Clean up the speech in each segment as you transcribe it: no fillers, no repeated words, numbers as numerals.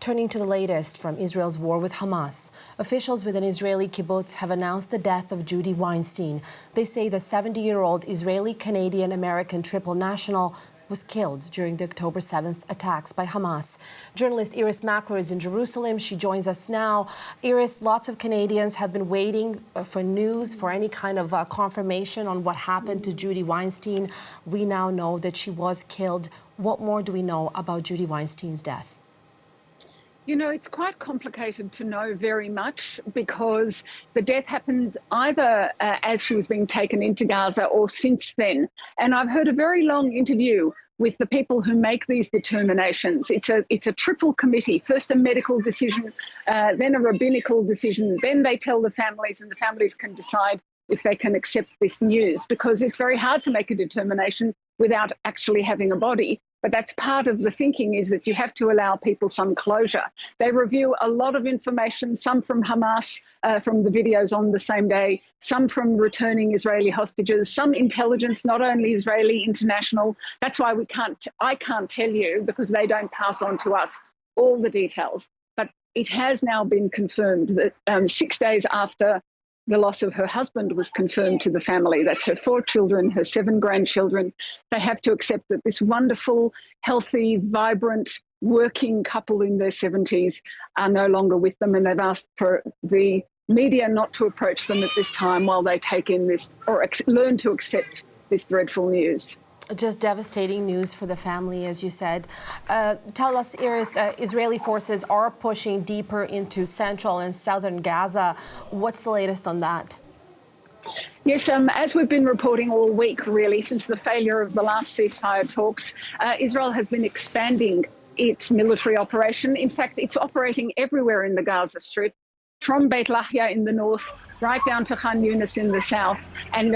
Turning to the latest from Israel's war with Hamas, officials with an Israeli kibbutz have announced the death of Judih Weinstein. They say the 70-year-old Israeli-Canadian-American triple national was killed during the October 7th attacks by Hamas. Journalist Iris Mackler is in Jerusalem. She joins us now. Iris, lots of Canadians have been waiting for news, for any kind of confirmation on what happened to Judih Weinstein. We now know that she was killed. What more do we know about Judih Weinstein's death? You know, it's quite complicated to know very much because the death happened either as she was being taken into Gaza or since then. And I've heard a very long interview with the people who make these determinations. It's a triple committee. First a medical decision, then a rabbinical decision. Then they tell the families, and the families can decide if they can accept this news, because it's very hard to make a determination without actually having a body. But that's part of the thinking, is that you have to allow people some closure. They review a lot of information, some from Hamas, from the videos on the same day, some from returning Israeli hostages, some intelligence, not only Israeli, international. That's why I can't tell you, because they don't pass on to us all the details. But it has now been confirmed that 6 days after the loss of her husband was confirmed to the family. That's her 4 children, her 7 grandchildren. They have to accept that this wonderful, healthy, vibrant, working couple in their 70s are no longer with them, and they've asked for the media not to approach them at this time while they take in this, or learn to accept this dreadful news. Just devastating news for the family, as you said. Tell us, Iris, Israeli forces are pushing deeper into central and southern Gaza. What's the latest on that? Yes, as we've been reporting all week, really, since the failure of the last ceasefire talks, Israel has been expanding its military operation. In fact, it's operating everywhere in the Gaza Strip, from Beit Lahia in the north, right down to Khan Yunis in the south. And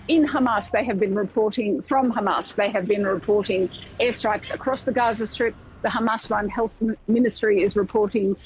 in Hamas, they have been reporting, from Hamas, they have been reporting airstrikes across the Gaza Strip. The Hamas-run health ministry is reporting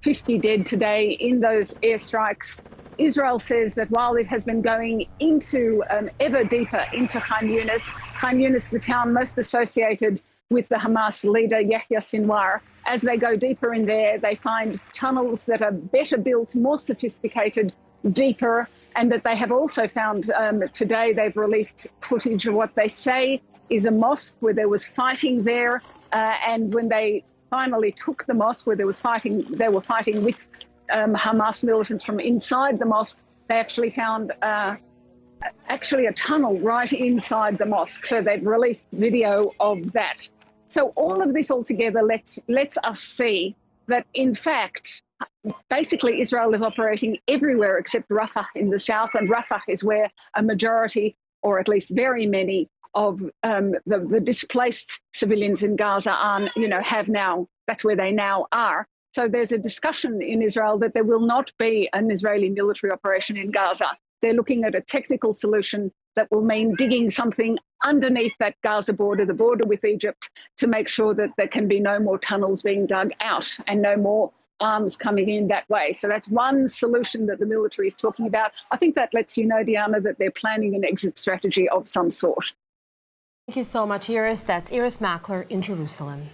50 dead today in those airstrikes. Israel says that while it has been going into ever deeper into Khan Yunis, the town most associated with the Hamas leader Yahya Sinwar, as they go deeper in there, they find tunnels that are better built, more sophisticated, deeper, and that they have also found today, they've released footage of what they say is a mosque where there was fighting there. And when they finally took the mosque where there was fighting, they were fighting with Hamas militants from inside the mosque. They actually found a tunnel right inside the mosque. So they've released video of that. So all of this altogether lets us see that, in fact, basically Israel is operating everywhere except Rafah in the south, and Rafah is where a majority, or at least very many, of the displaced civilians in Gaza have now. That's where they now are. So there's a discussion in Israel that there will not be an Israeli military operation in Gaza. They're looking at a technical solution that will mean digging something underneath that Gaza border, the border with Egypt, to make sure that there can be no more tunnels being dug out and no more arms coming in that way. So that's one solution that the military is talking about. I think that lets you know, Diana, that they're planning an exit strategy of some sort. Thank you so much, Iris. That's Iris Mackler in Jerusalem.